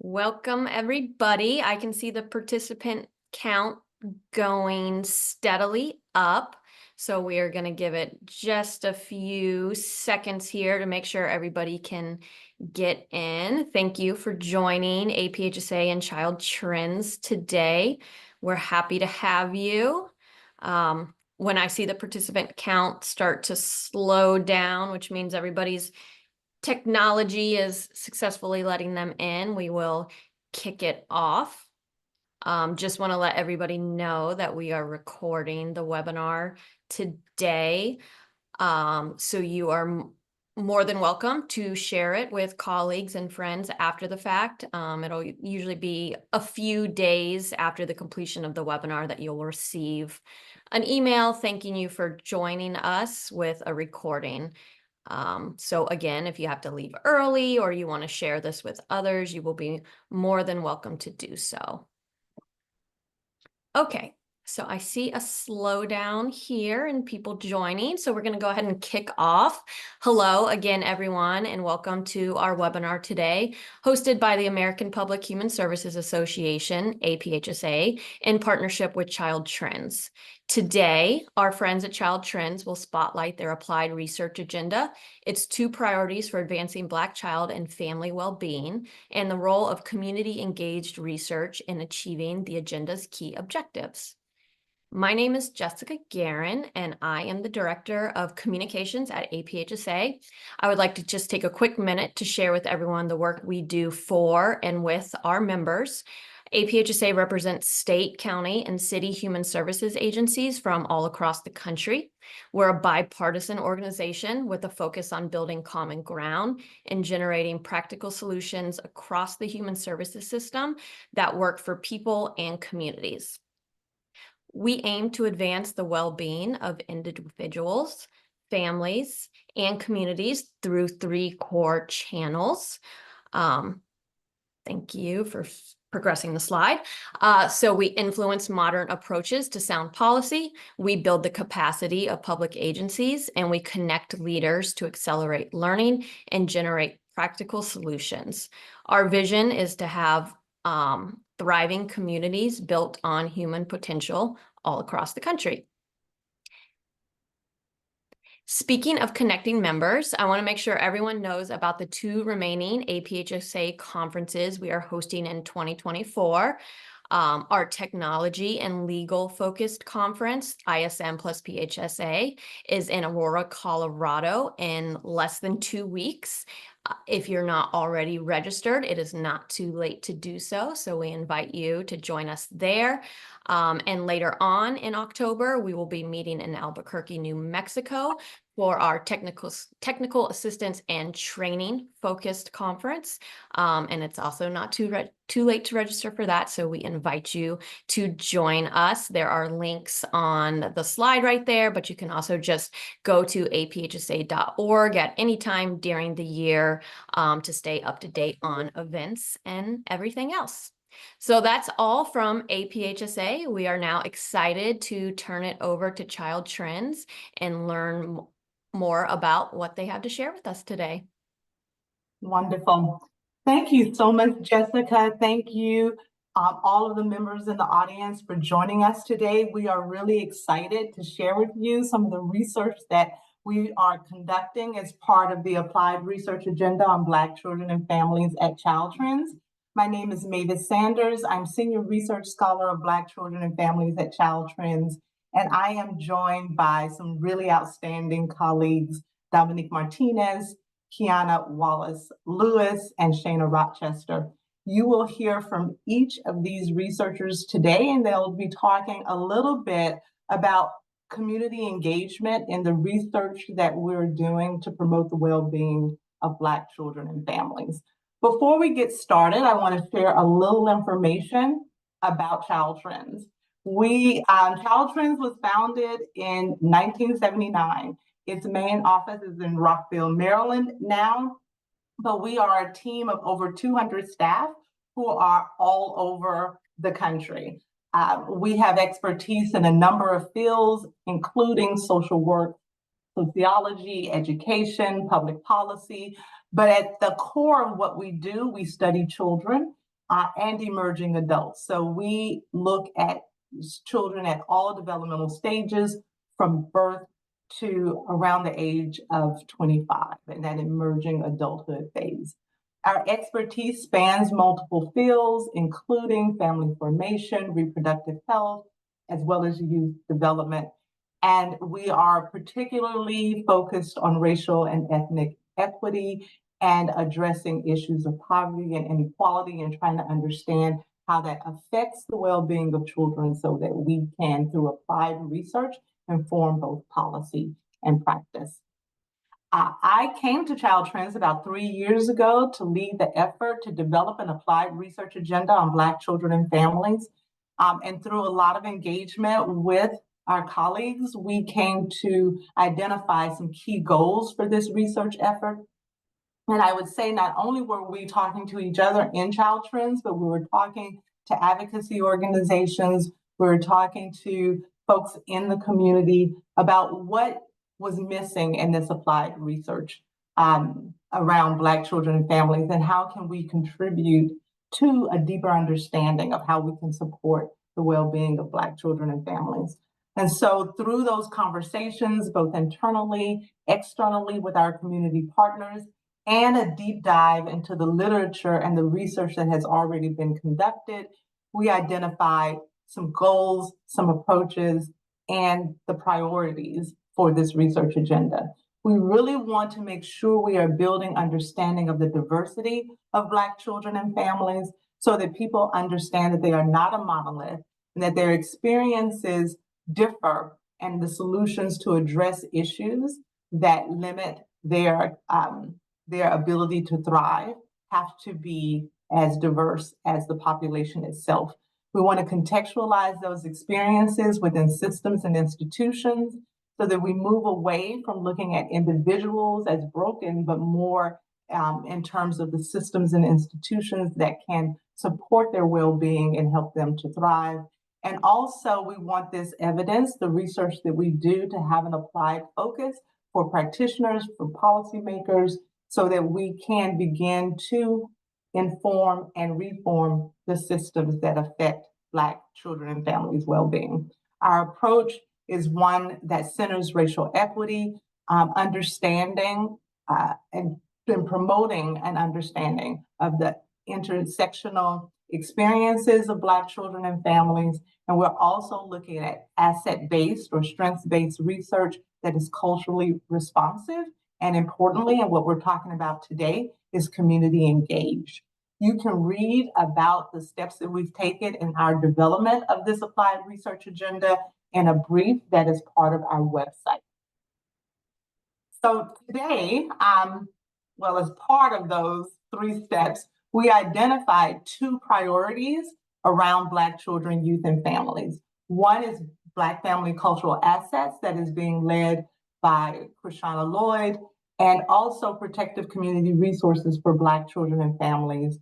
Welcome, everybody. I can see the participant count going steadily up. So we are going to give it just a few seconds here to make sure everybody can get in. Thank you for joining APHSA and Child Trends today. We're happy to have you. When I see the participant count start to slow down, which means everybody's technology is successfully letting them in, we will kick it off. Just want to let everybody know that we are recording the webinar today. So you are more than welcome to share it with colleagues and friends after the fact. It'll usually be a few days after the completion of the webinar that you'll receive an email thanking you for joining us with a recording. So again, if you have to leave early or you want to share this with others, you will be more than welcome to do so. Okay, so I see a slowdown here in people joining. So we're going to go ahead and kick off. Hello again, everyone, and welcome to our webinar today, hosted by the American Public Human Services Association, APHSA, in partnership with Child Trends. Today, our friends at Child Trends will spotlight their applied research agenda, its 2 priorities for advancing Black child and family well-being, and the role of community-engaged research in achieving the agenda's key objectives. My name is Jessica Guerin, and I am the Director of Communications at APHSA. I would like to just take a quick minute to share with everyone the work we do for and with our members. APHSA represents state, county, and city human services agencies from all across the country. We're a bipartisan organization with a focus on building common ground and generating practical solutions across the human services system that work for people and communities. We aim to advance the well-being of individuals, families, and communities through 3 core channels. Thank you for progressing the slide. So we influence modern approaches to sound policy, we build the capacity of public agencies, and we connect leaders to accelerate learning and generate practical solutions. Our vision is to have thriving communities built on human potential all across the country. Speaking of connecting members, I want to make sure everyone knows about the 2 remaining APHSA conferences we are hosting in 2024. Our technology and legal focused conference, ISM plus PHSA, is in Aurora, Colorado in less than 2 weeks. If you're not already registered, it is not too late to do so. So we invite you to join us there. And later on in October, we will be meeting in Albuquerque, New Mexico for our technical assistance and training focused conference. And it's also not too late to register for that. So we invite you to join us. There are links on the slide right there, but you can also just go to aphsa.org at any time during the year to stay up to date on events and everything else. So that's all from APHSA. We are now excited to turn it over to Child Trends and learn more about what they have to share with us today. Wonderful. Thank you so much, Jessica. Thank you, all of the members in the audience for joining us today. We are really excited to share with you some of the research that we are conducting as part of the Applied Research Agenda on Black Children and Families at Child Trends. My name is Mavis Sanders. I'm Senior Research Scholar of Black Children and Families at Child Trends, and I am joined by some really outstanding colleagues, Dominique Martinez, Quiana, Wallace, Lewis, and Shana, Rochester. You will hear from each of these researchers today, and they'll be talking a little bit about community engagement in the research that we're doing to promote the well-being of Black children and families. Before we get started, I want to share a little information about Child Trends. Child Trends was founded in 1979. Its main office is in Rockville, Maryland now, but we are a team of over 200 staff who are all over the country. We have expertise in a number of fields, including social work, sociology, education, public policy. But at the core of what we do, we study children and emerging adults. So we look at children at all developmental stages from birth to around the age of 25 in that emerging adulthood phase. Our expertise spans multiple fields, including family formation, reproductive health, as well as youth development. And we are particularly focused on racial and ethnic equity and addressing issues of poverty and inequality and trying to understand how that affects the well-being of children so that we can, through applied research, inform both policy and practice. I came to Child Trends about 3 years ago to lead the effort to develop an applied research agenda on Black children and families. And through a lot of engagement with our colleagues, we came to identify some key goals for this research effort. And I would say not only were we talking to each other in Child Trends, but we were talking to advocacy organizations, we were talking to folks in the community about what was missing in this applied research around Black children and families, and how can we contribute to a deeper understanding of how we can support the well-being of Black children and families. And so through those conversations, both internally, externally with our community partners, and a deep dive into the literature and the research that has already been conducted, we identified some goals, some approaches, and the priorities for this research agenda. We really want to make sure we are building understanding of the diversity of Black children and families so that people understand that they are not a monolith and that their experiences differ and the solutions to address issues that limit their ability to thrive have to be as diverse as the population itself. We want to contextualize those experiences within systems and institutions so that we move away from looking at individuals as broken, but more in terms of the systems and institutions that can support their well-being and help them to thrive. And also, we want this evidence, the research that we do, to have an applied focus for practitioners, for policymakers, so that we can begin to inform and reform the systems that affect Black children and families' well-being. Our approach is one that centers racial equity, understanding, and promoting an understanding of the intersectional experiences of Black children and families. And we're also looking at asset-based or strengths-based research that is culturally responsive. And importantly, and what we're talking about today, is community engaged. You can read about the steps that we've taken in our development of this applied research agenda in a brief that is part of our website. So today, as part of those 3 steps, we identified 2 priorities around Black children, youth, and families. One is Black family cultural assets that is being led by Shana Lloyd, and also protective community resources for Black children and families,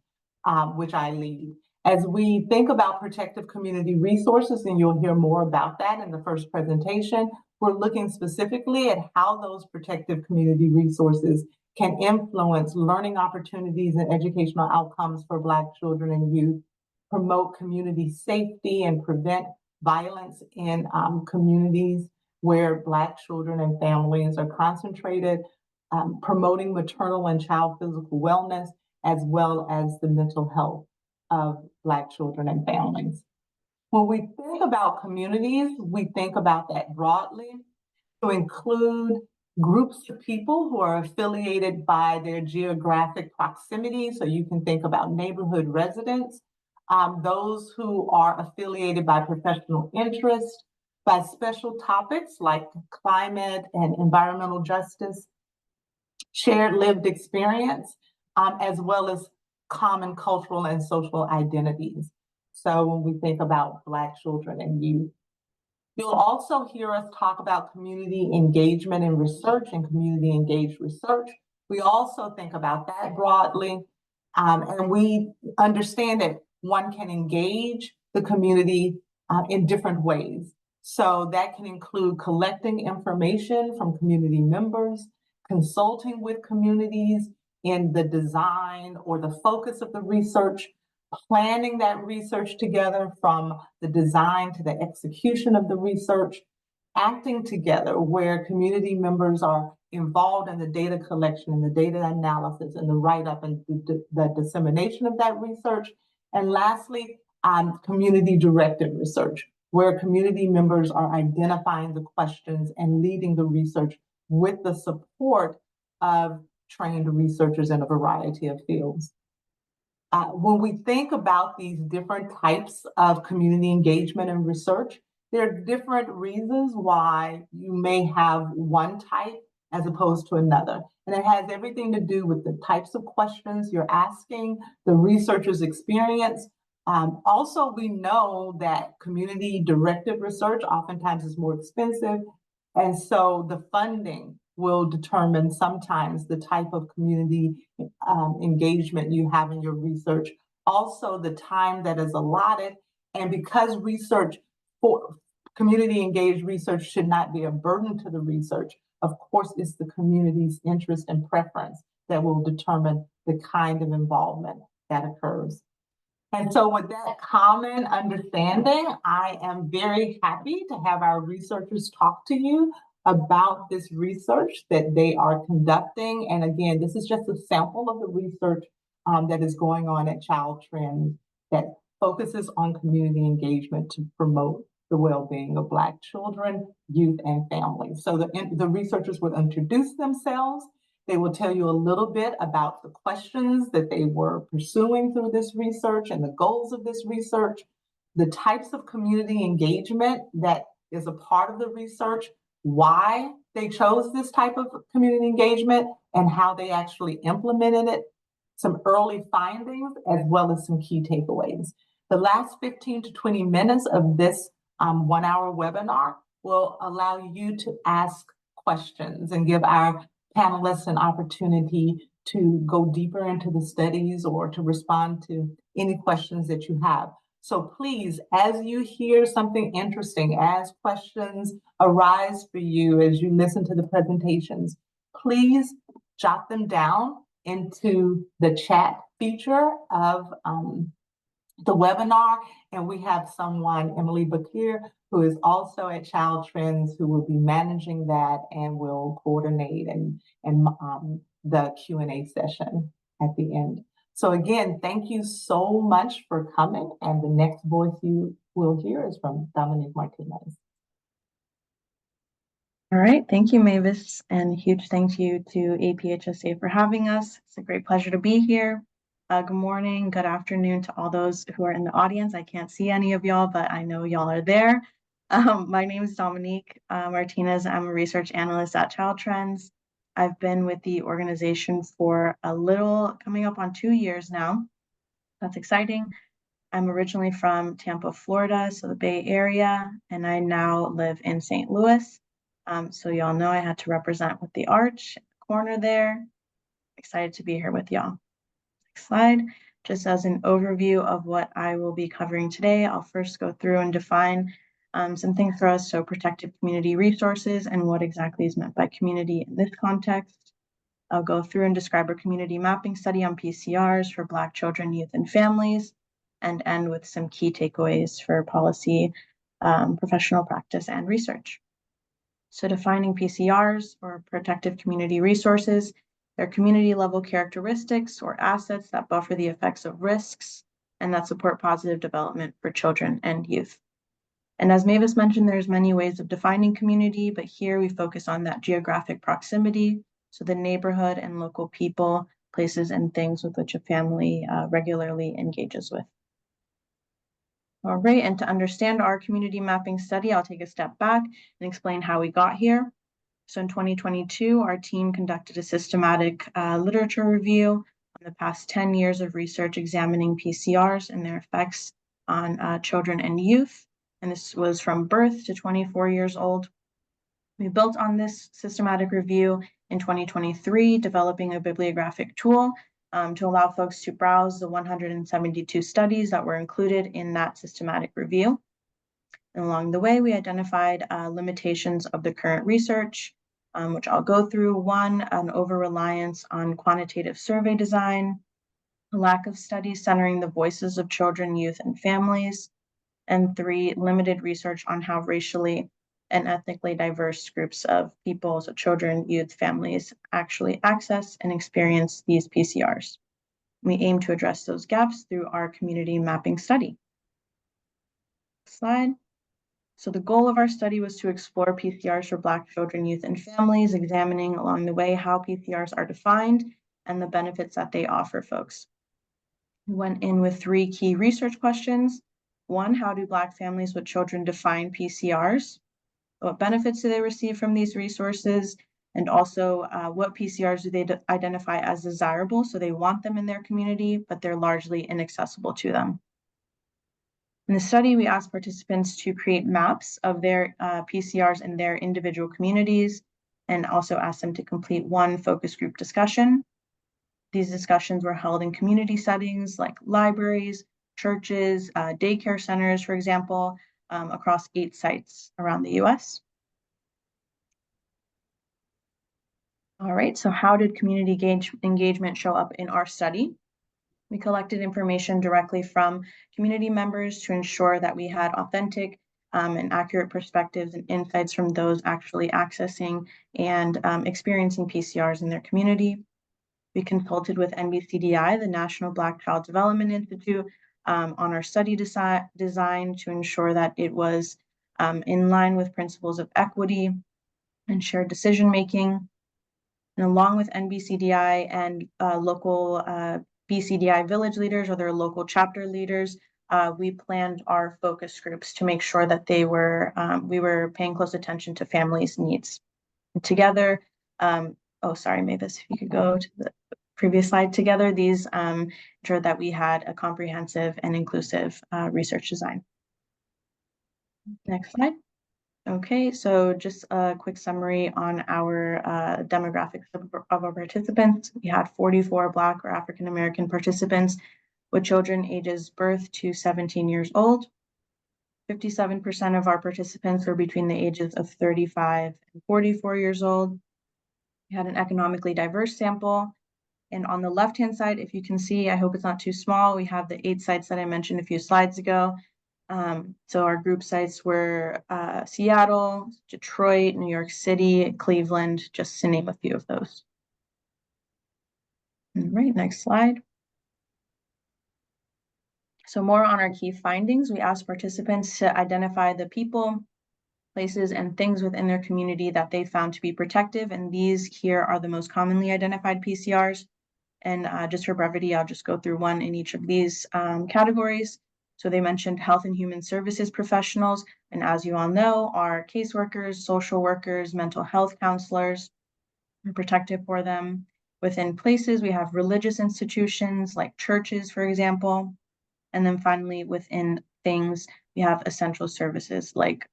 which I lead. As we think about protective community resources, and you'll hear more about that in the first presentation, we're looking specifically at how those protective community resources can influence learning opportunities and educational outcomes for Black children and youth, promote community safety and prevent violence in communities where Black children and families are concentrated, promoting maternal and child physical wellness, as well as the mental health of Black children and families. When we think about communities, we think about that broadly to include groups of people who are affiliated by their geographic proximity. So you can think about neighborhood residents, those who are affiliated by professional interest, by special topics like climate and environmental justice, shared lived experience, as well as common cultural and social identities. So when we think about Black children and youth, you'll also hear us talk about community engagement and research and community engaged research. We also think about that broadly, and we understand that one can engage the community in different ways. So that can include collecting information from community members, consulting with communities in the design or the focus of the research, planning that research together from the design to the execution of the research, acting together where community members are involved in the data collection and the data analysis and the write-up and the dissemination of that research. And lastly, community-directed research, where community members are identifying the questions and leading the research with the support of trained researchers in a variety of fields. When we think about these different types of community engagement and research, there are different reasons why you may have one type as opposed to another. And it has everything to do with the types of questions you're asking, the researcher's experience. Also, we know that community-directed research oftentimes is more expensive. And so the funding will determine sometimes the type of community engagement you have in your research. Also, the time that is allotted. And because research for community engaged research should not be a burden to the research, of course, it's the community's interest and preference that will determine the kind of involvement that occurs. And so with that common understanding, I am very happy to have our researchers talk to you about this research that they are conducting. And again, this is just a sample of the research that is going on at Child Trends that focuses on community engagement to promote the well-being of Black children, youth, and families. So the researchers will introduce themselves. They will tell you a little bit about the questions that they were pursuing through this research and the goals of this research, the types of community engagement that is a part of the research, why they chose this type of community engagement, and how they actually implemented it, some early findings, as well as some key takeaways. The last 15 to 20 minutes of this 1-hour webinar will allow you to ask questions and give our panelists an opportunity to go deeper into the studies or to respond to any questions that you have. So please, as you hear something interesting, as questions arise for you as you listen to the presentations, please jot them down into the chat feature of the webinar. And we have someone, Emily Bakir, who is also at Child Trends, who will be managing that and will coordinate and the Q&A session at the end. So again, thank you so much for coming. And the next voice you will hear is from Dominique Martinez. All right, thank you, Mavis, and huge thank you to APHSA for having us. It's a great pleasure to be here. Good morning, good afternoon to all those who are in the audience. I can't see any of y'all, but I know y'all are there. My name is Dominique Martinez. I'm a research analyst at Child Trends. I've been with the organization for coming up on 2 years now. That's exciting. I'm originally from Tampa, Florida, so the Bay Area, and I now live in St. Louis. So y'all know I had to represent with the arch corner there. Excited to be here with y'all. Next slide. Just as an overview of what I will be covering today, I'll first go through and define some things for us. So protected community resources and what exactly is meant by community in this context. I'll go through and describe our community mapping study on PCRs for Black children, youth, and families, and end with some key takeaways for policy, professional practice, and research. So defining PCRs, or protective community resources, they're community level characteristics or assets that buffer the effects of risks and that support positive development for children and youth. And as Mavis mentioned, there's many ways of defining community, but here we focus on that geographic proximity, so the neighborhood and local people, places, and things with which a family regularly engages with. All right, and to understand our community mapping study, I'll take a step back and explain how we got here. So in 2022, our team conducted a systematic literature review on the past 10 years of research examining PCRs and their effects on children and youth. And this was from birth to 24 years old. We built on this systematic review in 2023, developing a bibliographic tool to allow folks to browse the 172 studies that were included in that systematic review. And along the way, we identified limitations of the current research, which I'll go through. One, an over-reliance on quantitative survey design. a lack of studies centering the voices of children, youth, and families, and 3, limited research on how racially and ethnically diverse groups of people, so children, youth, families, actually access and experience these PCRs. We aim to address those gaps through our community mapping study. Slide. So the goal of our study was to explore PCRs for Black children, youth, and families, examining along the way how PCRs are defined and the benefits that they offer folks. We went in with 3 key research questions. 1, how do Black families with children define PCRs? What benefits do they receive from these resources? And also, what PCRs do they identify as desirable? So they want them in their community, but they're largely inaccessible to them. In the study, we asked participants to create maps of their PCRs in their individual communities, and also asked them to complete 1 focus group discussion. These discussions were held in community settings like libraries, churches, daycare centers, for example, across 8 sites around the US. All right, so how did community engagement show up in our study? We collected information directly from community members to ensure that we had authentic and accurate perspectives and insights from those actually accessing and experiencing PCRs in their community. We consulted with NBCDI, the National Black Child Development Institute, on our study design to ensure that it was in line with principles of equity and shared decision-making. And along with NBCDI and local BCDI village leaders or their local chapter leaders, we planned our focus groups to make sure that we were paying close attention to families' needs. And together, oh, sorry, Mavis, if you could go to the previous slide. Together, these ensured that we had a comprehensive and inclusive research design. Next slide. Okay, so just a quick summary on our demographics of our participants. We had 44 Black or African American participants with children ages birth to 17 years old. 57% of our participants were between the ages of 35 and 44 years old. We had an economically diverse sample. And on the left-hand side, if you can see, I hope it's not too small, we have the 8 sites that I mentioned a few slides ago. So our group sites were Seattle, Detroit, New York City, Cleveland, just to name a few of those. All right, next slide. So more on our key findings. We asked participants to identify the people, places, and things within their community that they found to be protective. And these here are the most commonly identified PCRs. And just for brevity, I'll just go through one in each of these categories. So they mentioned health and human services professionals, and as you all know, are caseworkers, social workers, mental health counselors, are protective for them. Within places, we have religious institutions like churches, for example. And then finally, within things, we have essential services like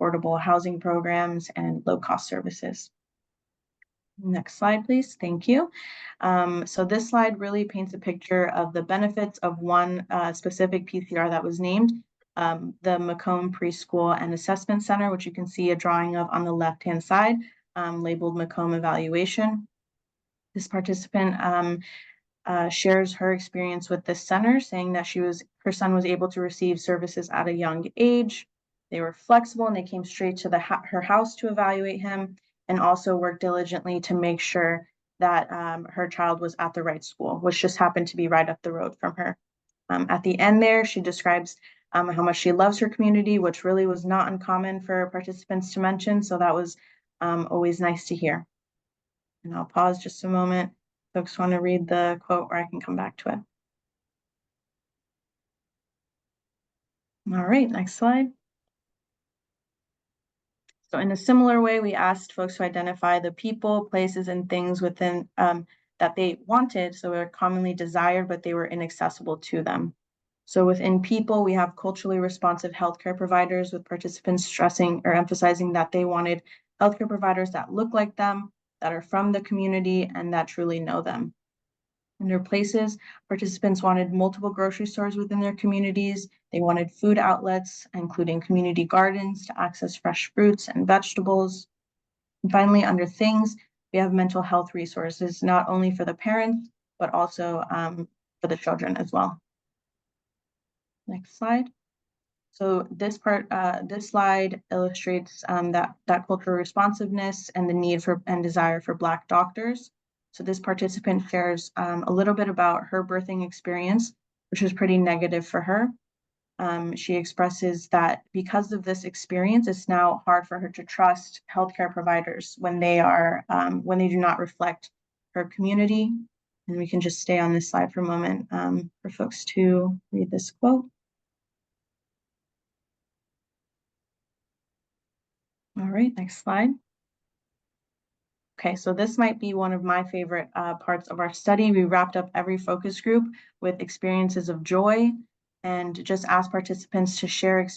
affordable housing programs and low-cost services. Next slide, please. Thank you. So this slide really paints a picture of the benefits of one specific PCR that was named, the Macomb Preschool and Assessment Center, which you can see a drawing of on the left-hand side, labeled Macomb Evaluation. This participant shares her experience with this center, saying that her son was able to receive services at a young age. They were flexible and they came straight to her house to evaluate him, and also worked diligently to make sure that her child was at the right school, which just happened to be right up the road from her. At the end there, she describes how much she loves her community, which really was not uncommon for participants to mention. So that was always nice to hear. And I'll pause just a moment. Folks want to read the quote, or I can come back to it. All right, next slide. So in a similar way, we asked folks to identify the people, places, and things within that they wanted, so they were commonly desired, but they were inaccessible to them. So within people, we have culturally responsive healthcare providers, with participants stressing or emphasizing that they wanted healthcare providers that look like them, that are from the community, and that truly know them. In their places, participants wanted multiple grocery stores within their communities. They wanted food outlets, including community gardens, to access fresh fruits and vegetables. And finally, under things, we have mental health resources, not only for the parents, but also for the children as well. Next slide. So this slide illustrates that cultural responsiveness and the need for and desire for Black doctors. So this participant shares a little bit about her birthing experience, which was pretty negative for her. She expresses that because of this experience, it's now hard for her to trust healthcare providers when they do not reflect her community. And we can just stay on this slide for a moment for folks to read this quote. All right, next slide. Okay, so this might be one of my favorite parts of our study. We wrapped up every focus group with experiences of joy and just asked participants to share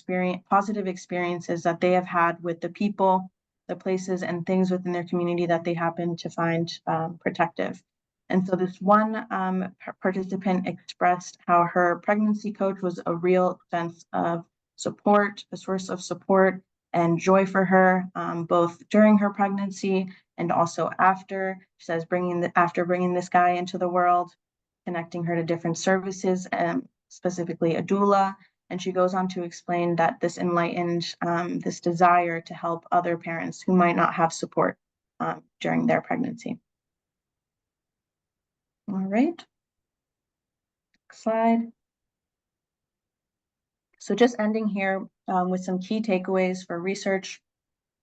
positive experiences that they have had with the people, the places, and things within their community that they happen to find protective. And so this one participant expressed how her pregnancy coach was a real sense of support, a source of support and joy for her, both during her pregnancy and also after. She says, after bringing this guy into the world, connecting her to different services, specifically a doula. And she goes on to explain that this enlightened this desire to help other parents who might not have support during their pregnancy. All right. Next slide. So just ending here with some key takeaways for research,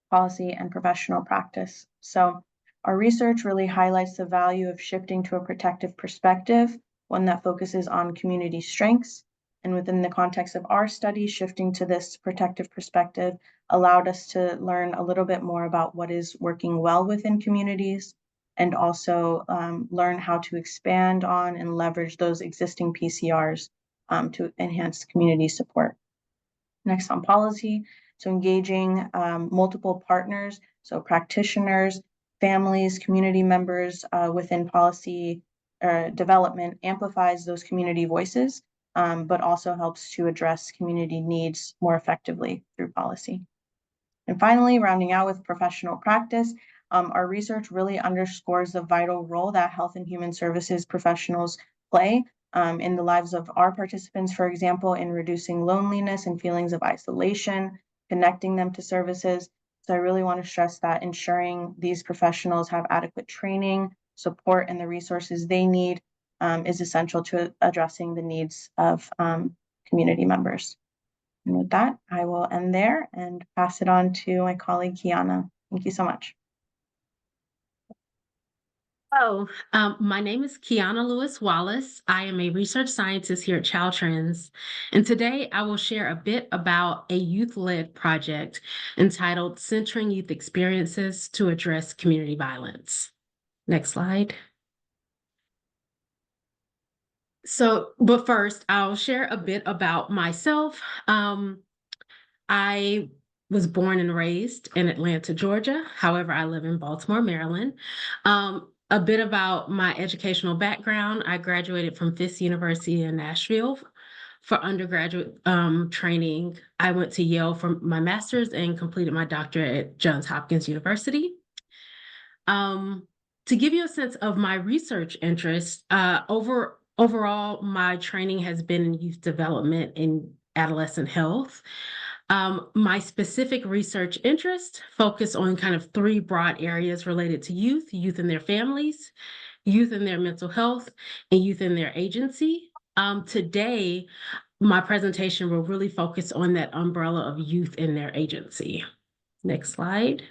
policy, and professional practice. So our research really highlights the value of shifting to a protective perspective, one that focuses on community strengths. And within the context of our study, shifting to this protective perspective allowed us to learn a little bit more about what is working well within communities, and also learn how to expand on and leverage those existing PCRs to enhance community support. Next, on policy, so engaging multiple partners, so practitioners, families, community members within policy development amplifies those community voices, but also helps to address community needs more effectively through policy. And finally, rounding out with professional practice, our research really underscores the vital role that health and human services professionals play in the lives of our participants, for example, in reducing loneliness and feelings of isolation, connecting them to services. So I really want to stress that ensuring these professionals have adequate training, support, and the resources they need is essential to addressing the needs of community members. And with that, I will end there and pass it on to my colleague, Quiana. Thank you so much. Hello, my name is Quiana Wallace. I am a research scientist here at Child Trends, and today I will share a bit about a youth-led project entitled Centering Youth Experiences to Address Community Violence. Next slide. But first, I'll share a bit about myself. I was born and raised in Atlanta, Georgia. However, I live in Baltimore, Maryland. A bit about my educational background. I graduated from Fisk University in Nashville for undergraduate training. I went to Yale for my master's and completed my doctorate at Johns Hopkins University. To give you a sense of my research interest, overall, my training has been in youth development and adolescent health. My specific research interests focus on kind of three broad areas related to youth and their families, youth and their mental health, and youth and their agency. Today, my presentation will really focus on that umbrella of youth and their agency. Next slide.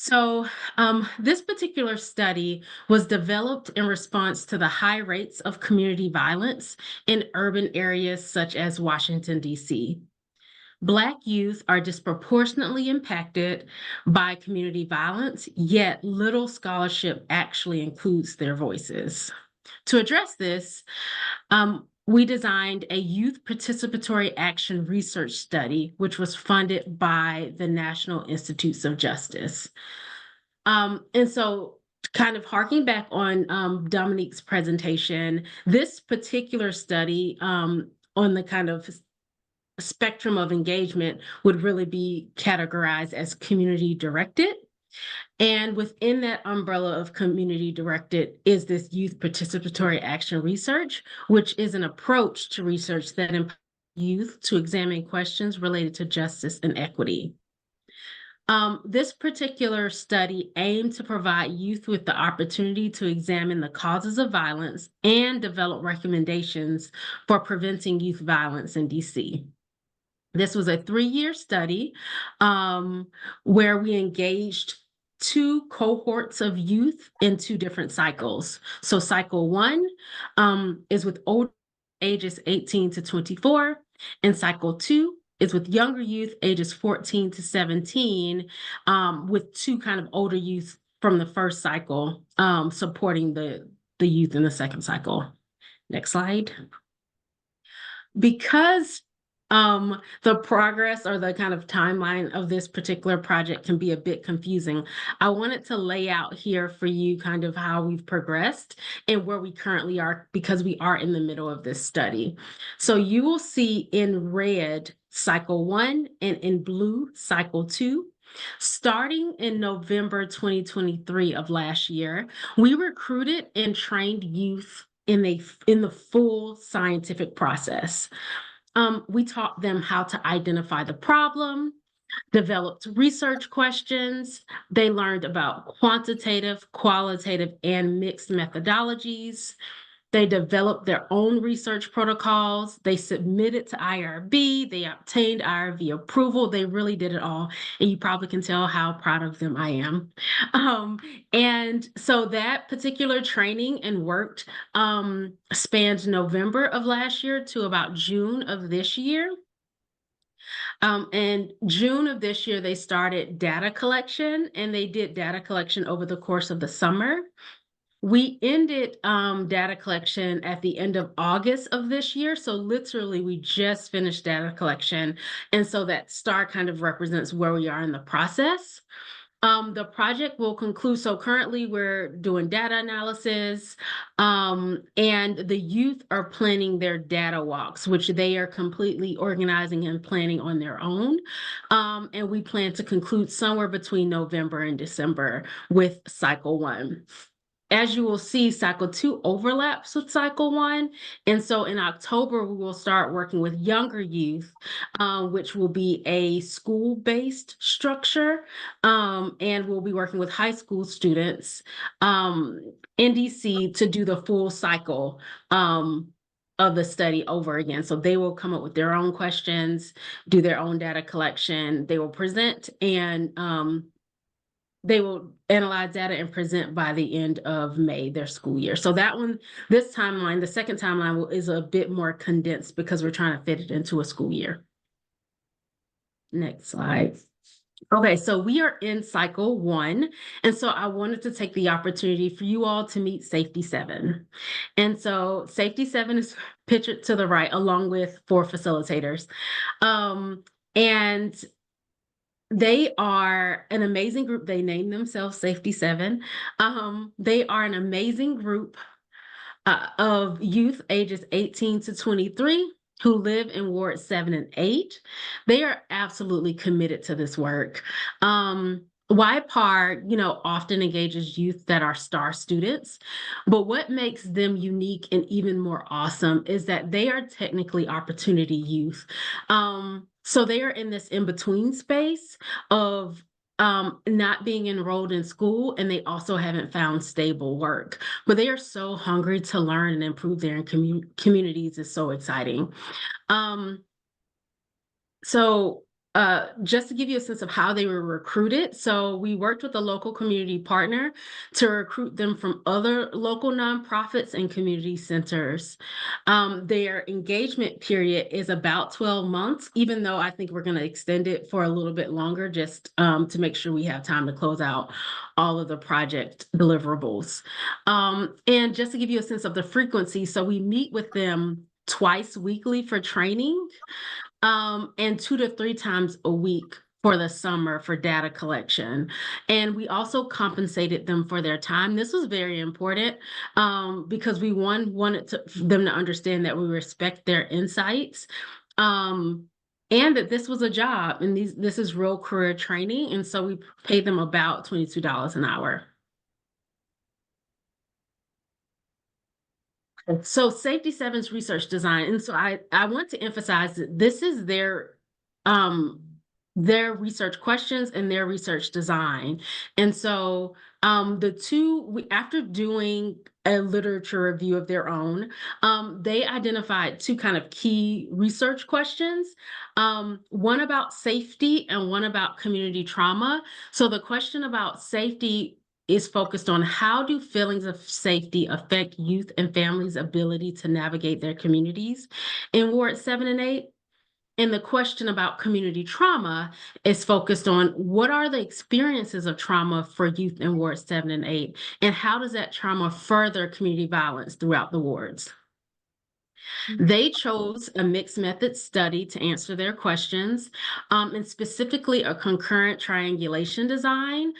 So this particular study was developed in response to the high rates of community violence in urban areas such as Washington, D.C. Black youth are disproportionately impacted by community violence, yet little scholarship actually includes their voices. To address this, we designed a youth participatory action research study, which was funded by the National Institutes of Justice. And so kind of harking back on Dominique's presentation, this particular study on the kind of spectrum of engagement would really be categorized as community directed. And within that umbrella of community directed is this youth participatory action research, which is an approach to research that empowers youth to examine questions related to justice and equity. This particular study aimed to provide youth with the opportunity to examine the causes of violence and develop recommendations for preventing youth violence in DC. This was a 3-year study where we engaged 2 cohorts of youth in 2 different cycles. So cycle 1 is with older ages 18 to 24, and cycle 2 is with younger youth ages 14 to 17, with 2 kind of older youth from the first cycle supporting the youth in the second cycle. Next slide. Because the progress or the kind of timeline of this particular project can be a bit confusing, I wanted to lay out here for you kind of how we've progressed and where we currently are, because we are in the middle of this study. So you will see in red cycle 1 and in blue cycle 2. Starting in November 2023 of last year, we recruited and trained youth in the full scientific process. We taught them how to identify the problem, developed research questions. They learned about quantitative, qualitative, and mixed methodologies. They developed their own research protocols. They submitted to IRB. They obtained IRB approval. They really did it all. And you probably can tell how proud of them I am. And so that particular training and work spanned November of last year to about June of this year. And June of this year, they started data collection, and they did data collection over the course of the summer. We ended data collection at the end of August of this year. So literally, we just finished data collection. And so that star kind of represents where we are in the process. The project will conclude. So currently we're doing data analysis, and the youth are planning their data walks, which they are completely organizing and planning on their own. And we plan to conclude somewhere between November and December with cycle 1. As you will see, cycle 2 overlaps with cycle 1. And so in October, we will start working with younger youth, which will be a school-based structure. And we'll be working with high school students in DC to do the full cycle of the study over again. So they will come up with their own questions, do their own data collection. They will present, and they will analyze data and present by the end of May, their school year. So that one, this timeline, the second timeline is a bit more condensed because we're trying to fit it into a school year. Next slide. Okay, so we are in cycle 1. And so I wanted to take the opportunity for you all to meet Safety 7. And so Safety 7 is pictured to the right, along with 4 facilitators. And they are an amazing group. They name themselves Safety 7. They are an amazing group of youth ages 18 to 23 who live in Ward 7 and 8. They are absolutely committed to this work. YPAR, often engages youth that are STAR students, but what makes them unique and even more awesome is that they are technically opportunity youth. So they are in this in-between space of not being enrolled in school, and they also haven't found stable work, but they are so hungry to learn and improve their communities. Is so exciting. Just to give you a sense of how they were recruited. So we worked with a local community partner to recruit them from other local nonprofits and community centers. Their engagement period is about 12 months, even though I think we're going to extend it for a little bit longer, just to make sure we have time to close out all of the project deliverables. And just to give you a sense of the frequency, so we meet with them twice weekly for training, and 2 to 3 times a week for the summer for data collection. And we also compensated them for their time. This was very important because we wanted them to understand that we respect their insights. and that this was a job, and this is real career training, and so we paid them about $22 an hour. So Safety 7's research design, and so I want to emphasize that this is their research questions and their research design. And so after doing a literature review of their own, they identified two kind of key research questions, one about safety and one about community trauma. So the question about safety is focused on how do feelings of safety affect youth and families' ability to navigate their communities in Ward 7 and 8. And the question about community trauma is focused on what are the experiences of trauma for youth in Ward 7 and 8, and how does that trauma further community violence throughout the wards? They chose a mixed method study to answer their questions, and specifically a concurrent triangulation design,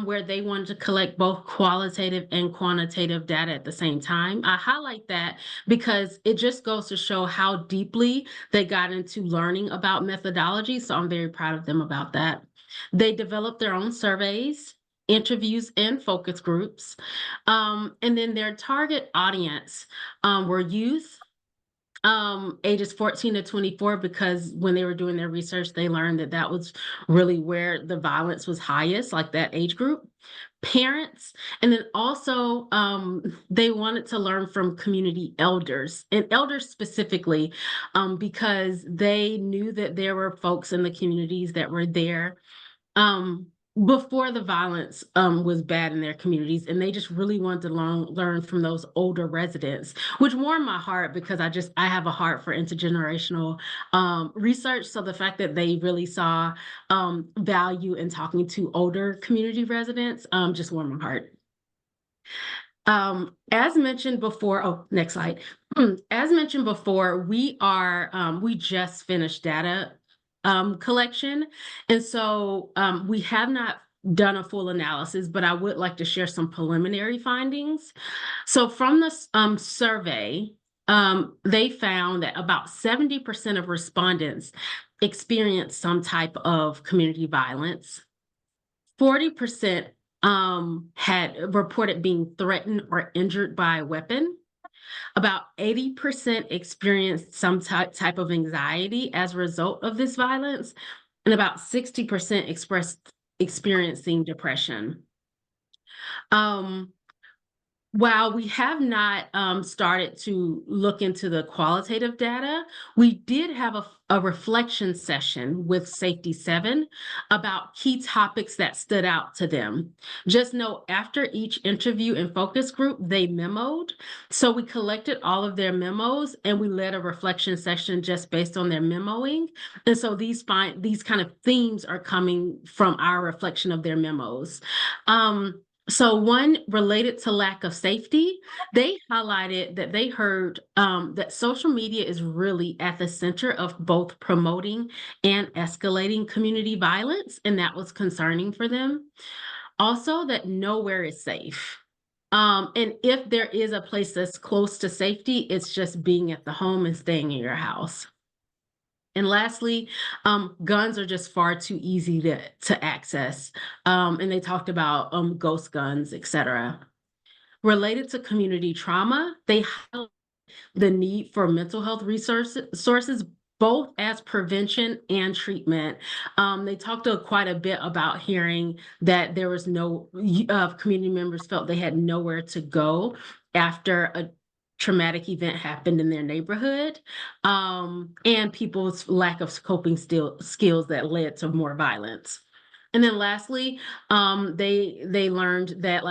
where they wanted to collect both qualitative and quantitative data at the same time. I highlight that because it just goes to show how deeply they got into learning about methodology, so I'm very proud of them about that. They developed their own surveys, interviews, and focus groups. And then their target audience were youth, ages 14 to 24, because when they were doing their research, they learned that that was really where the violence was highest, like that age group. Parents, and then also they wanted to learn from community elders, and elders specifically, because they knew that there were folks in the communities that were there before the violence was bad in their communities, and they just really wanted to learn from those older residents, which warmed my heart because I have a heart for intergenerational research. So the fact that they really saw value in talking to older community residents just warmed my heart. As mentioned before, next slide. As mentioned before, we just finished data collection. And so we have not done a full analysis, but I would like to share some preliminary findings. So from the survey, they found that about 70% of respondents experienced some type of community violence. 40% had reported being threatened or injured by a weapon. About 80% experienced some type of anxiety as a result of this violence, and about 60% experiencing depression. While we have not started to look into the qualitative data, we did have a reflection session with Safety 7 about key topics that stood out to them. Just know after each interview and focus group, they memoed. So we collected all of their memos and we led a reflection session just based on their memoing. And so these kind of themes are coming from our reflection of their memos. So one related to lack of safety, they highlighted that they heard that social media is really at the center of both promoting and escalating community violence, and that was concerning for them. Also, that nowhere is safe. And if there is a place that's close to safety, it's just being at the home and staying in your house. And lastly, guns are just far too easy to access. And they talked about ghost guns, et cetera. Related to community trauma, they highlight the need for mental health resources, both as prevention and treatment. They talked quite a bit about hearing that there was community members felt they had nowhere to go after a traumatic event happened in their neighborhood, and people's lack of coping skills that led to more violence. And then lastly, they learned that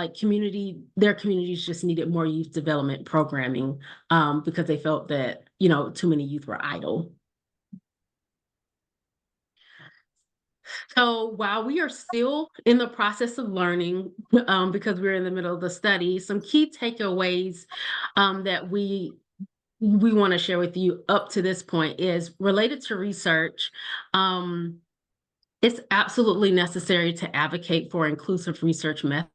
their communities just needed more youth development programming because they felt that, too many youth were idle. So while we are still in the process of learning, because we're in the middle of the study, some key takeaways that we want to share with you up to this point is related to research. It's absolutely necessary to advocate for inclusive research methods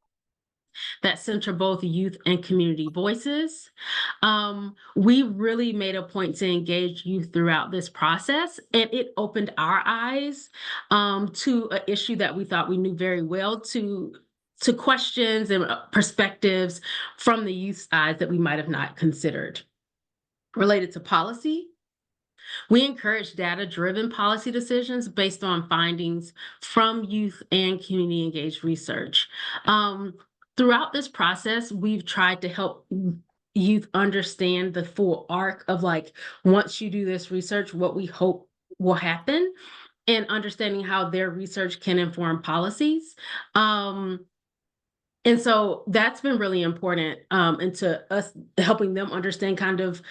that center both youth and community voices. We really made a point to engage youth throughout this process, and it opened our eyes to an issue that we thought we knew very well, to questions and perspectives from the youth side that we might have not considered. Related to policy, we encourage data-driven policy decisions based on findings from youth and community-engaged research. Throughout this process, we've tried to help youth understand the full arc of, like, once you do this research, what we hope will happen, and understanding how their research can inform policies. And so that's been really important into us helping them understand kind of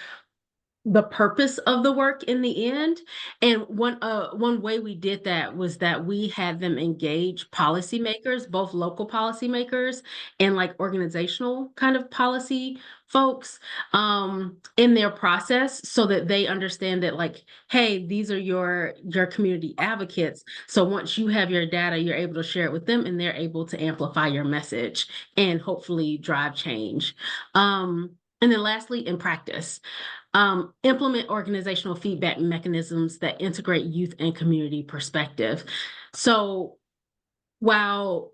the purpose of the work in the end. And one way we did that was that we had them engage policymakers, both local policymakers and like organizational kind of policy folks in their process, so that they understand that, like, hey, these are your community advocates. So once you have your data, you're able to share it with them, and they're able to amplify your message and hopefully drive change. And then lastly, in practice, implement organizational feedback mechanisms that integrate youth and community perspective. So while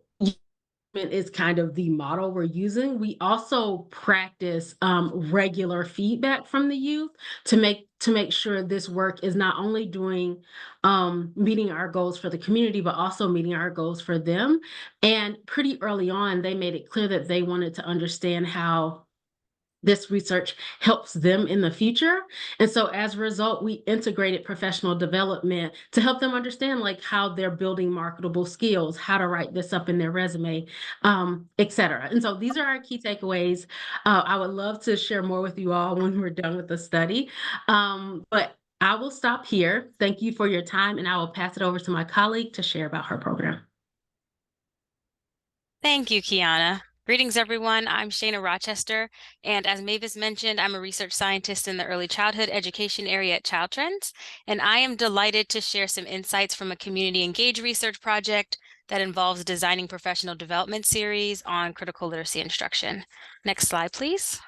is kind of the model we're using, we also practice regular feedback from the youth to make sure this work is not only doing meeting our goals for the community, but also meeting our goals for them. And pretty early on, they made it clear that they wanted to understand how this research helps them in the future. And so as a result, we integrated professional development to help them understand, like, how they're building marketable skills, how to write this up in their resume, et cetera. And so these are our key takeaways. I would love to share more with you all when we're done with the study. But I will stop here. Thank you for your time, and I will pass it over to my colleague to share about her program. Thank you, Quiana. Greetings, everyone. I'm Shana Rochester, and as Mavis mentioned, I'm a research scientist in the early childhood education area at Child Trends, and I am delighted to share some insights from a community engaged research project that involves designing professional development series on critical literacy instruction. Next slide, please.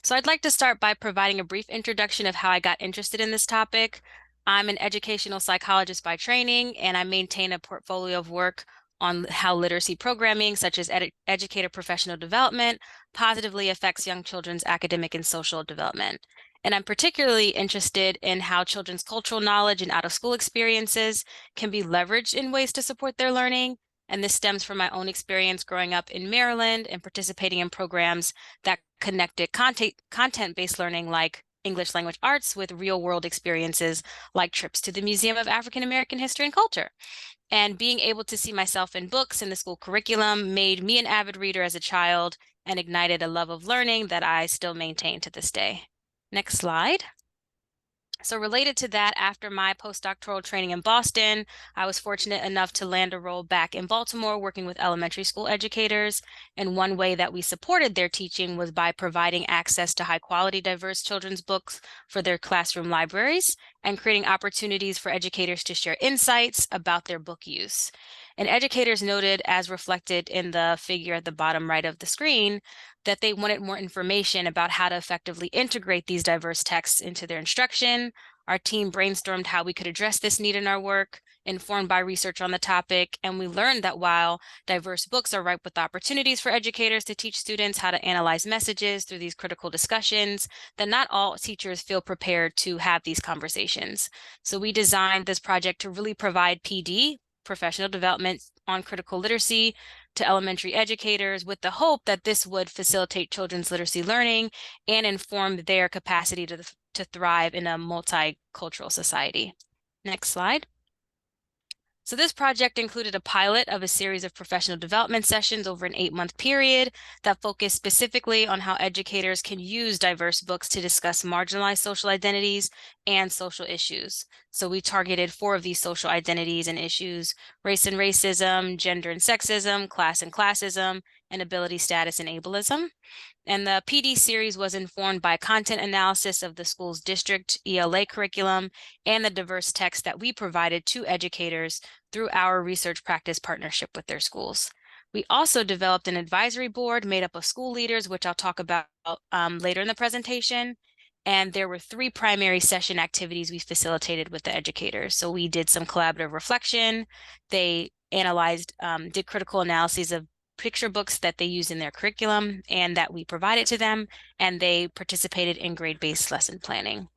So I'd like to start by providing a brief introduction of how I got interested in this topic. I'm an educational psychologist by training, and I maintain a portfolio of work on how literacy programming, such as educator professional development, positively affects young children's academic and social development. And I'm particularly interested in how children's cultural knowledge and out-of-school experiences can be leveraged in ways to support their learning. And this stems from my own experience growing up in Maryland and participating in programs that connected content-based learning like English language arts with real-world experiences like trips to the Museum of African American History and Culture. And being able to see myself in books in the school curriculum made me an avid reader as a child and ignited a love of learning that I still maintain to this day. Next slide. So related to that, after my postdoctoral training in Boston, I was fortunate enough to land a role back in Baltimore working with elementary school educators. And one way that we supported their teaching was by providing access to high quality, diverse children's books for their classroom libraries and creating opportunities for educators to share insights about their book use. And educators noted, as reflected in the figure at the bottom right of the screen, that they wanted more information about how to effectively integrate these diverse texts into their instruction. Our team brainstormed how we could address this need in our work, informed by research on the topic, and we learned that while diverse books are ripe with opportunities for educators to teach students how to analyze messages through these critical discussions, that not all teachers feel prepared to have these conversations. So we designed this project to really provide PD, professional development on critical literacy, to elementary educators, with the hope that this would facilitate children's literacy learning and inform their capacity to thrive in a multicultural society. Next slide. So this project included a pilot of a series of professional development sessions over an 8-month period that focused specifically on how educators can use diverse books to discuss marginalized social identities and social issues. So we targeted 4 of these social identities and issues: race and racism, gender and sexism, class and classism, and ability, status, and ableism. And the PD series was informed by content analysis of the school's district ELA curriculum and the diverse text that we provided to educators through our research practice partnership with their schools. We also developed an advisory board made up of school leaders, which I'll talk about later in the presentation. And there were 3 primary session activities we facilitated with the educators. So we did some collaborative reflection. They analyzed, did critical analyses of picture books that they use in their curriculum and that we provided to them, and they participated in grade-based lesson planning.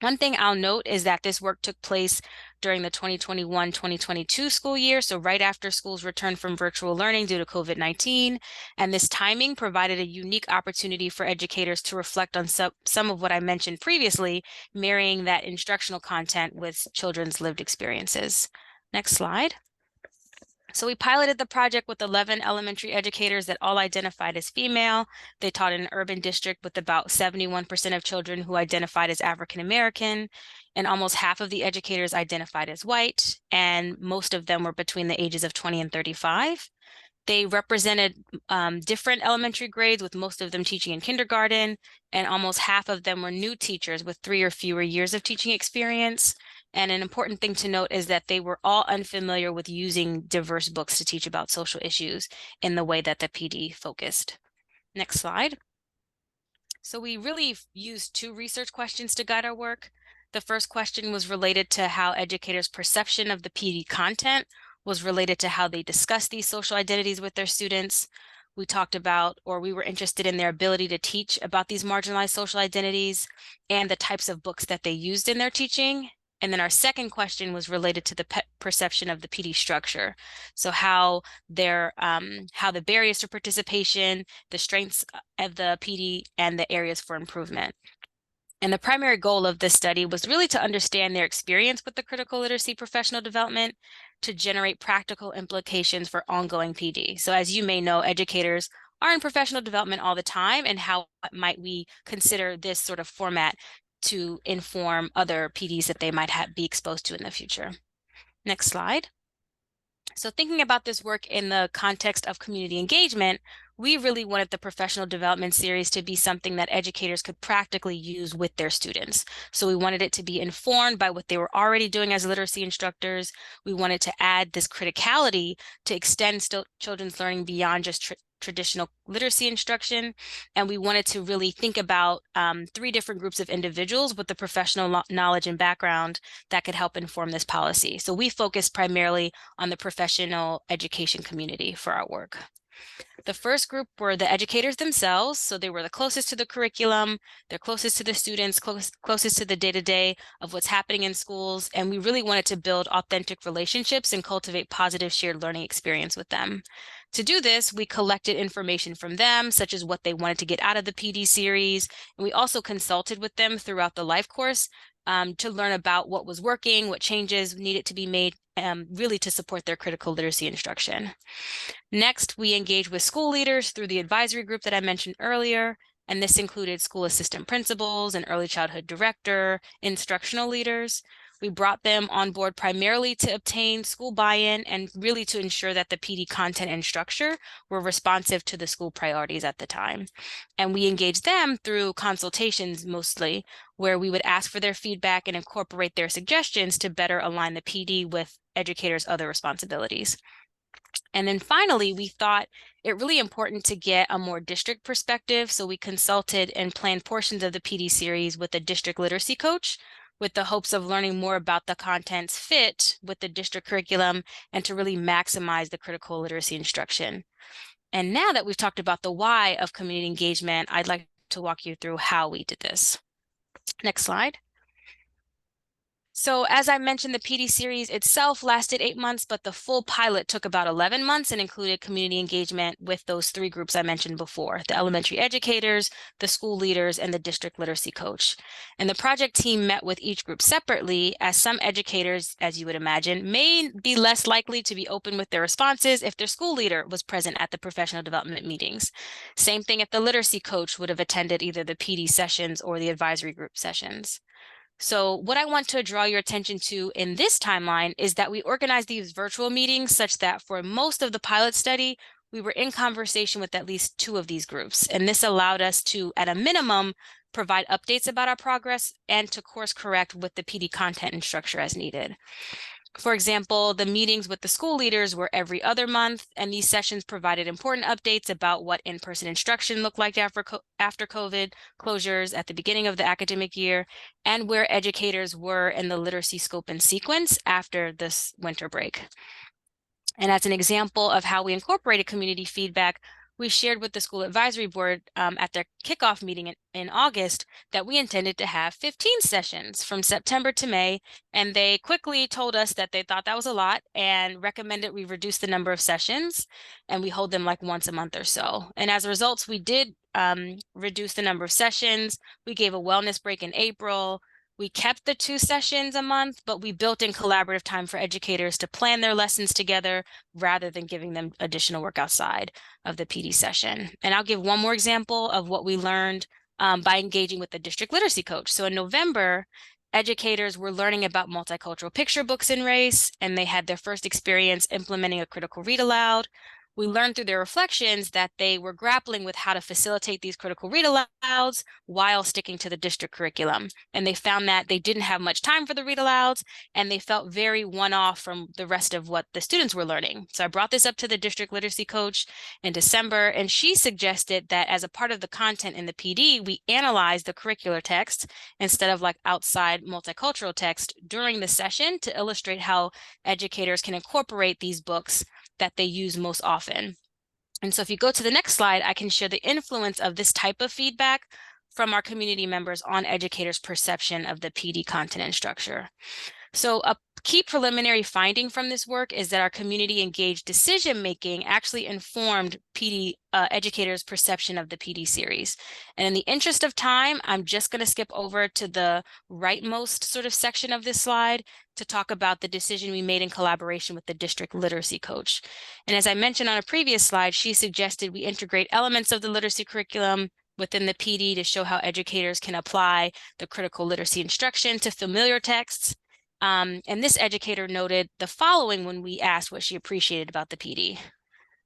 One thing I'll note is that this work took place during the 2021-2022 school year, so right after schools returned from virtual learning due to COVID-19, and this timing provided a unique opportunity for educators to reflect on some of what I mentioned previously, marrying that instructional content with children's lived experiences. Next slide. So we piloted the project with 11 elementary educators that all identified as female. They taught in an urban district with about 71% of children who identified as African American, and almost half of the educators identified as white, and most of them were between the ages of 20 and 35. They represented different elementary grades, with most of them teaching in kindergarten, and almost half of them were new teachers with 3 or fewer years of teaching experience. And an important thing to note is that they were all unfamiliar with using diverse books to teach about social issues in the way that the PD focused. Next slide. So we really used 2 research questions to guide our work. The first question was related to how educators' perception of the PD content was related to how they discuss these social identities with their students. We talked about, or we were interested in their ability to teach about these marginalized social identities and the types of books that they used in their teaching. And then our second question was related to the perception of the PD structure. So how the barriers to participation, the strengths of the PD, and the areas for improvement. And the primary goal of this study was really to understand their experience with the critical literacy professional development to generate practical implications for ongoing PD. So as you may know, educators are in professional development all the time, and how might we consider this sort of format to inform other PDs that they might be exposed to in the future. Next slide. So thinking about this work in the context of community engagement, we really wanted the professional development series to be something that educators could practically use with their students. So we wanted it to be informed by what they were already doing as literacy instructors. We wanted to add this criticality to extend children's learning beyond just traditional literacy instruction. And we wanted to really think about 3 different groups of individuals with the professional knowledge and background that could help inform this policy. So we focused primarily on the professional education community for our work. The first group were the educators themselves. So they were the closest to the curriculum, they're closest to the students, closest to the day-to-day of what's happening in schools. And we really wanted to build authentic relationships and cultivate positive shared learning experience with them. To do this, we collected information from them, such as what they wanted to get out of the PD series. And we also consulted with them throughout the life course to learn about what was working, what changes needed to be made, really to support their critical literacy instruction. Next, we engaged with school leaders through the advisory group that I mentioned earlier, and this included school assistant principals, an early childhood director, instructional leaders. We brought them on board primarily to obtain school buy-in and really to ensure that the PD content and structure were responsive to the school priorities at the time. And we engaged them through consultations mostly, where we would ask for their feedback and incorporate their suggestions to better align the PD with educators' other responsibilities. And then finally, we thought it really important to get a more district perspective. So we consulted and planned portions of the PD series with a district literacy coach, with the hopes of learning more about the content's fit with the district curriculum and to really maximize the critical literacy instruction. And now that we've talked about the why of community engagement, I'd like to walk you through how we did this. Next slide. So as I mentioned, the PD series itself lasted 8 months, but the full pilot took about 11 months and included community engagement with those 3 groups I mentioned before, the elementary educators, the school leaders, and the district literacy coach. And the project team met with each group separately, as some educators, as you would imagine, may be less likely to be open with their responses if their school leader was present at the professional development meetings. Same thing if the literacy coach would have attended either the PD sessions or the advisory group sessions. So what I want to draw your attention to in this timeline is that we organized these virtual meetings such that for most of the pilot study, we were in conversation with at least 2 of these groups. And this allowed us to, at a minimum, provide updates about our progress and to course correct with the PD content and structure as needed. For example, the meetings with the school leaders were every other month, and these sessions provided important updates about what in-person instruction looked like after COVID closures at the beginning of the academic year, and where educators were in the literacy scope and sequence after this winter break. And as an example of how we incorporated community feedback, we shared with the school advisory board at their kickoff meeting in August that we intended to have 15 sessions from September to May, and they quickly told us that they thought that was a lot and recommended we reduce the number of sessions, and we hold them like once a month or so. And as a result, we did reduce the number of sessions. We gave a wellness break in April. We kept the 2 sessions a month, but we built in collaborative time for educators to plan their lessons together rather than giving them additional work outside of the PD session. And I'll give one more example of what we learned by engaging with the district literacy coach. So in November, educators were learning about multicultural picture books in race, and they had their first experience implementing a critical read aloud. We learned through their reflections that they were grappling with how to facilitate these critical read alouds while sticking to the district curriculum. And they found that they didn't have much time for the read alouds, and they felt very one-off from the rest of what the students were learning. So I brought this up to the district literacy coach in December, and she suggested that as a part of the content in the PD, we analyze the curricular text instead of like outside multicultural text during the session to illustrate how educators can incorporate these books that they use most often. And so if you go to the next slide, I can share the influence of this type of feedback from our community members on educators' perception of the PD content and structure. So a key preliminary finding from this work is that our community engaged decision-making actually informed PD educators' perception of the PD series. And in the interest of time, I'm just going to skip over to the rightmost sort of section of this slide to talk about the decision we made in collaboration with the district literacy coach. And as I mentioned on a previous slide, she suggested we integrate elements of the literacy curriculum within the PD to show how educators can apply the critical literacy instruction to familiar texts. And this educator noted the following when we asked what she appreciated about the PD.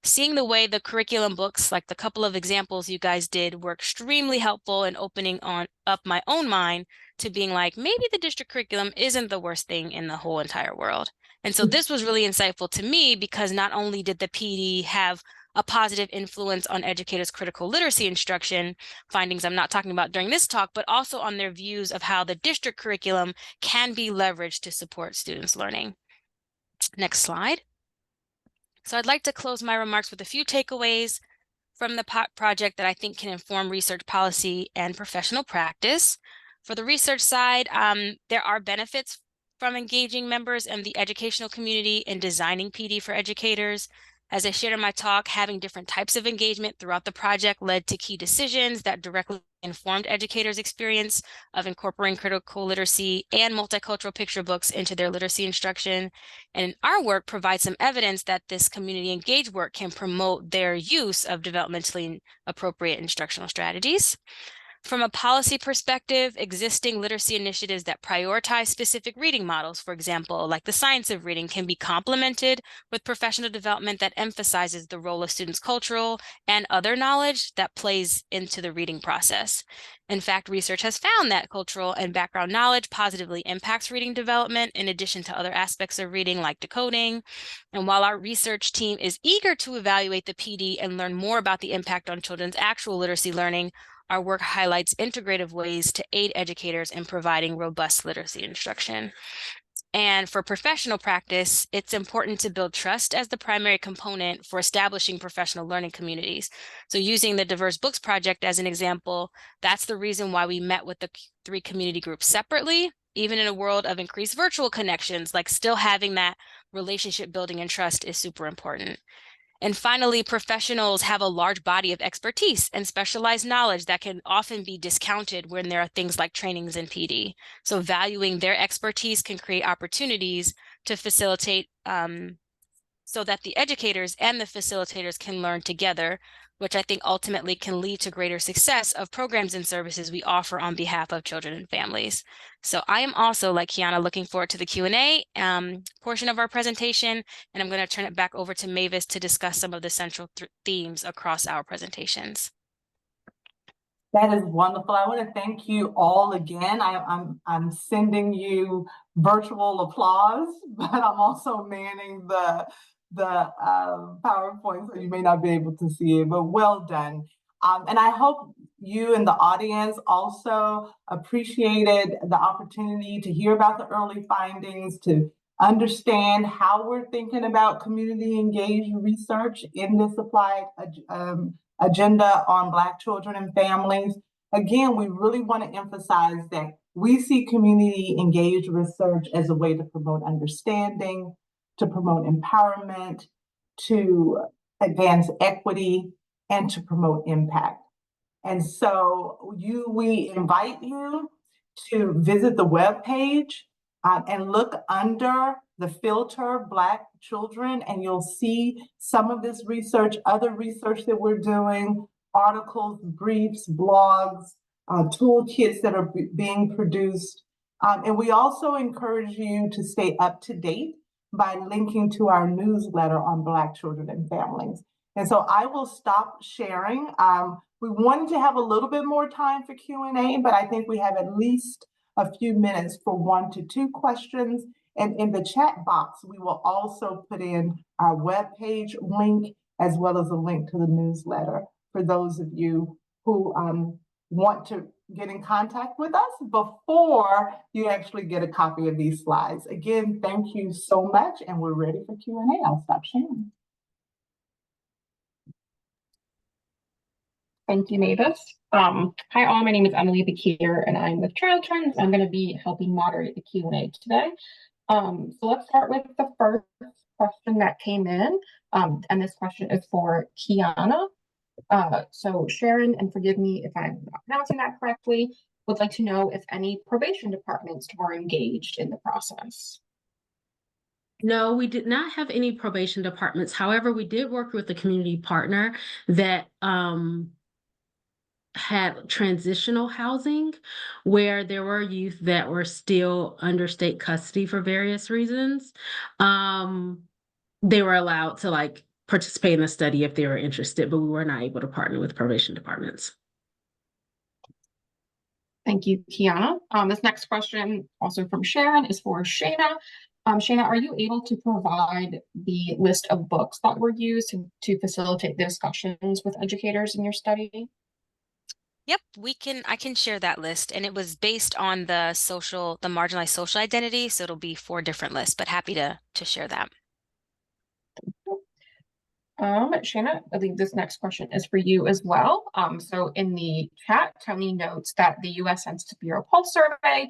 Seeing the way the curriculum books, like the couple of examples you guys did, were extremely helpful in opening up my own mind to being like, maybe the district curriculum isn't the worst thing in the whole entire world. And so this was really insightful to me because not only did the PD have a positive influence on educators' critical literacy instruction findings I'm not talking about during this talk, but also on their views of how the district curriculum can be leveraged to support students' learning. Next slide. So I'd like to close my remarks with a few takeaways from the project that I think can inform research policy and professional practice. For the research side, there are benefits from engaging members in the educational community in designing PD for educators. As I shared in my talk, having different types of engagement throughout the project led to key decisions that directly informed educators' experience of incorporating critical literacy and multicultural picture books into their literacy instruction. And our work provides some evidence that this community engaged work can promote their use of developmentally appropriate instructional strategies. From a policy perspective, existing literacy initiatives that prioritize specific reading models, for example, like the science of reading, can be complemented with professional development that emphasizes the role of students' cultural and other knowledge that plays into the reading process. In fact, research has found that cultural and background knowledge positively impacts reading development in addition to other aspects of reading like decoding. And while our research team is eager to evaluate the PD and learn more about the impact on children's actual literacy learning, our work highlights integrative ways to aid educators in providing robust literacy instruction. And for professional practice, it's important to build trust as the primary component for establishing professional learning communities. So using the Diverse Books Project as an example, that's the reason why we met with the 3 community groups separately. Even in a world of increased virtual connections, like still having that relationship building and trust is super important. And finally, professionals have a large body of expertise and specialized knowledge that can often be discounted when there are things like trainings in PD. So valuing their expertise can create opportunities to facilitate so that the educators and the facilitators can learn together, which I think ultimately can lead to greater success of programs and services we offer on behalf of children and families. So I am also, like Quiana, looking forward to the Q&A portion of our presentation, and I'm going to turn it back over to Mavis to discuss some of the central themes across our presentations. That is wonderful. I want to thank you all again. I'm sending you virtual applause, but I'm also manning the PowerPoint, so you may not be able to see it, but well done. And I hope you and the audience also appreciated the opportunity to hear about the early findings, to understand how we're thinking about community engaged research in this applied agenda on Black children and families. Again, we really want to emphasize that we see community engaged research as a way to promote understanding, to promote empowerment, to advance equity, and to promote impact. And so we invite you to visit the webpage and look under the filter Black children, and you'll see some of this research, other research that we're doing, articles, briefs, blogs, toolkits that are being produced. And we also encourage you to stay up to date by linking to our newsletter on Black children and families. And so I will stop sharing. We wanted to have a little bit more time for Q&A, but I think we have at least a few minutes for 1 to 2 questions. And in the chat box, we will also put in our webpage link as well as a link to the newsletter for those of you who want to get in contact with us before you actually get a copy of these slides. Again, thank you so much, and we're ready for Q&A. I'll stop sharing. Thank you, Mavis. Hi all, my name is Emily Bakir and I'm with Child Trends. I'm going to be helping moderate the Q&A today. So let's start with the first question that came in. And this question is for Quiana. So Sharon, and forgive me if I'm not pronouncing that correctly, would like to know if any probation departments were engaged in the process. No, we did not have any probation departments. However, we did work with a community partner that had transitional housing where there were youth that were still under state custody for various reasons. They were allowed to participate in the study if they were interested, but we were not able to partner with probation departments. Thank you, Quiana. This next question, also from Sharon, is for Shana. Shana, are you able to provide the list of books that were used to facilitate the discussions with educators in your study? Yep, I can share that list, and it was based on the marginalized social identity, so it'll be 4 different lists, but happy to share that. Shana, I think this next question is for you as well. So in the chat, Tony notes that the U.S. Census Bureau Pulse Survey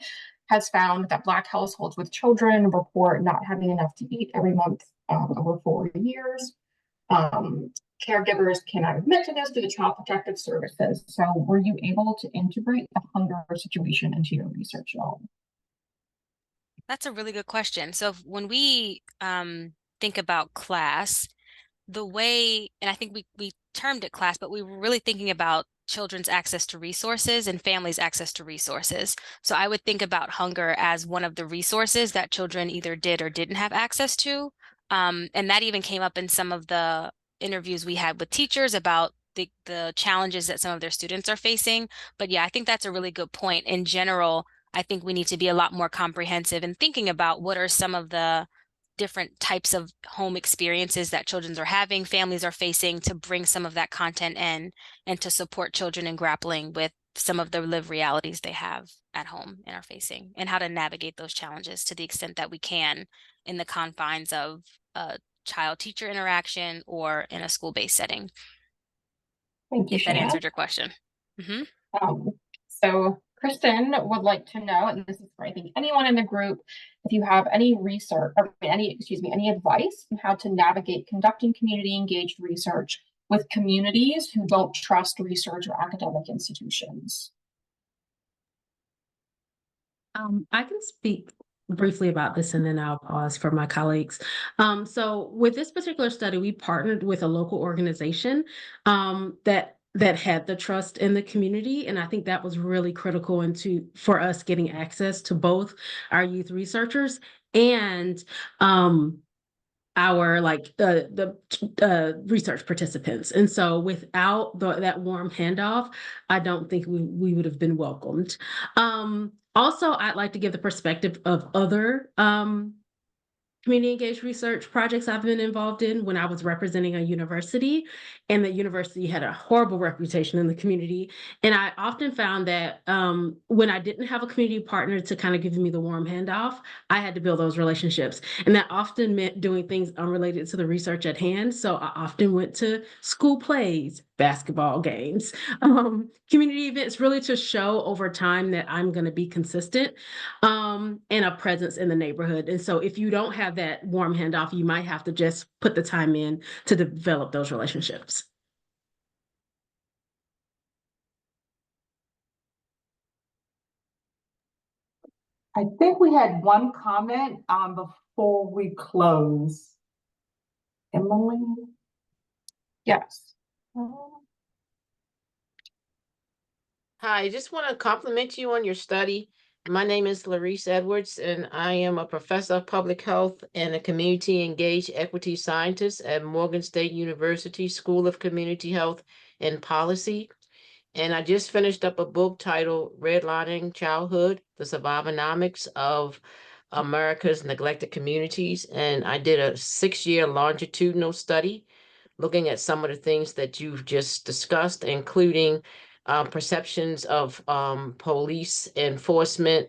has found that Black households with children report not having enough to eat every month over 4 years. Caregivers cannot admit to this due to Child Protective Services. So were you able to integrate the hunger situation into your research at all? That's a really good question. So when we think about class, the way, and I think we termed it class, but we were really thinking about children's access to resources and families' access to resources. So I would think about hunger as one of the resources that children either did or didn't have access to. And that even came up in some of the interviews we had with teachers about the challenges that some of their students are facing. But yeah, I think that's a really good point. In general, I think we need to be a lot more comprehensive in thinking about what are some of the different types of home experiences that children are having, families are facing, to bring some of that content in and to support children in grappling with some of the lived realities they have at home and are facing, and how to navigate those challenges to the extent that we can in the confines of a child-teacher interaction or in a school-based setting. Thank you, if that Shana. answered your question. Mm-hmm. So Kristen would like to know, and this is for I think anyone in the group, if you have any research or any advice on how to navigate conducting community engaged research with communities who don't trust research or academic institutions. I can speak briefly about this and then I'll pause for my colleagues. So with this particular study, we partnered with a local organization that had the trust in the community. And I think that was really critical for us getting access to both our youth researchers and our the research participants. And so without that warm handoff, I don't think we would have been welcomed. Also, I'd like to give the perspective of other community engaged research projects I've been involved in when I was representing a university, and the university had a horrible reputation in the community. And I often found that when I didn't have a community partner to kind of give me the warm handoff, I had to build those relationships. And that often meant doing things unrelated to the research at hand. So I often went to school plays, basketball games, community events, really to show over time that I'm going to be consistent and a presence in the neighborhood. And so if you don't have that warm handoff, you might have to just put the time in to develop those relationships. I think we had one comment before we close. Emily? Yes. Hi, I just want to compliment you on your study. My name is Larisse Edwards, and I am a professor of public health and a community engaged equity scientist at Morgan State University School of Community Health and Policy. And I just finished up a book titled Redlining Childhood, the Survivonomics of America's Neglected Communities. And I did a 6-year longitudinal study looking at some of the things that you've just discussed, including perceptions of police enforcement,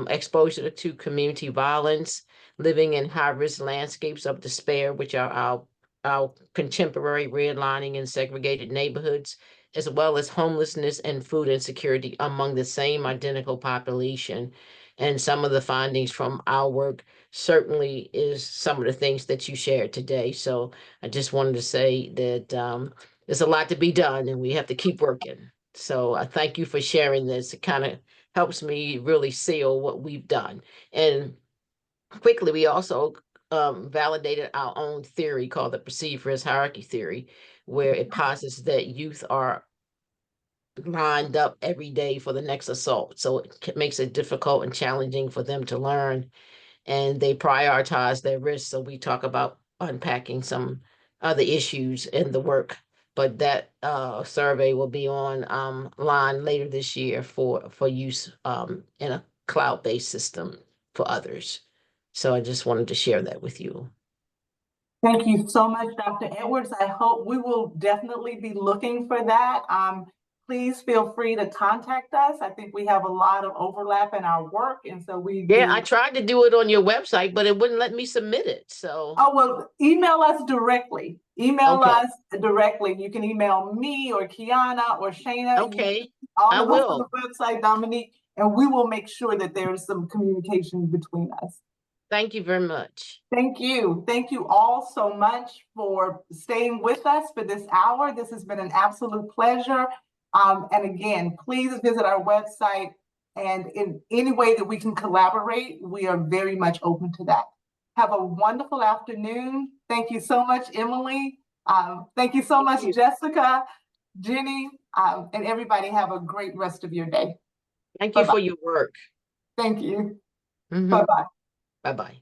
exposure to community violence, living in high-risk landscapes of despair, which are our contemporary redlining and segregated neighborhoods, as well as homelessness and food insecurity among the same identical population. And some of the findings from our work certainly is some of the things that you shared today. So I just wanted to say that there's a lot to be done and we have to keep working. So I thank you for sharing this. It kind of helps me really seal what we've done. And quickly, we also validated our own theory called the perceived risk hierarchy theory, where it posits that youth are lined up every day for the next assault. So it makes it difficult and challenging for them to learn, and they prioritize their risks. So we talk about unpacking some other issues in the work, but that survey will be on line later this year for use in a cloud-based system for others. So I just wanted to share that with you. Thank you so much, Dr. Edwards. I hope we will definitely be looking for that. Please feel free to contact us. I think we have a lot of overlap in our work, and so I tried to do it on your website, but it wouldn't let me submit it. So well, email us directly. Email Okay. us directly. You can email me or Quiana or Shana. Okay, All I of us on will. the website, Dominique, and we will make sure that there is some communication between us. Thank you very much. Thank you. Thank you all so much for staying with us for this hour. This has been an absolute pleasure. And again, please visit our website, and in any way that we can collaborate, we are very much open to that. Have a wonderful afternoon. Thank you so much, Emily. Thank you so much, Jessica, Jenny, and everybody. Have a great rest of your day. Thank you Bye-bye. for your work. Thank you. Mhm. Bye-bye. Bye-bye.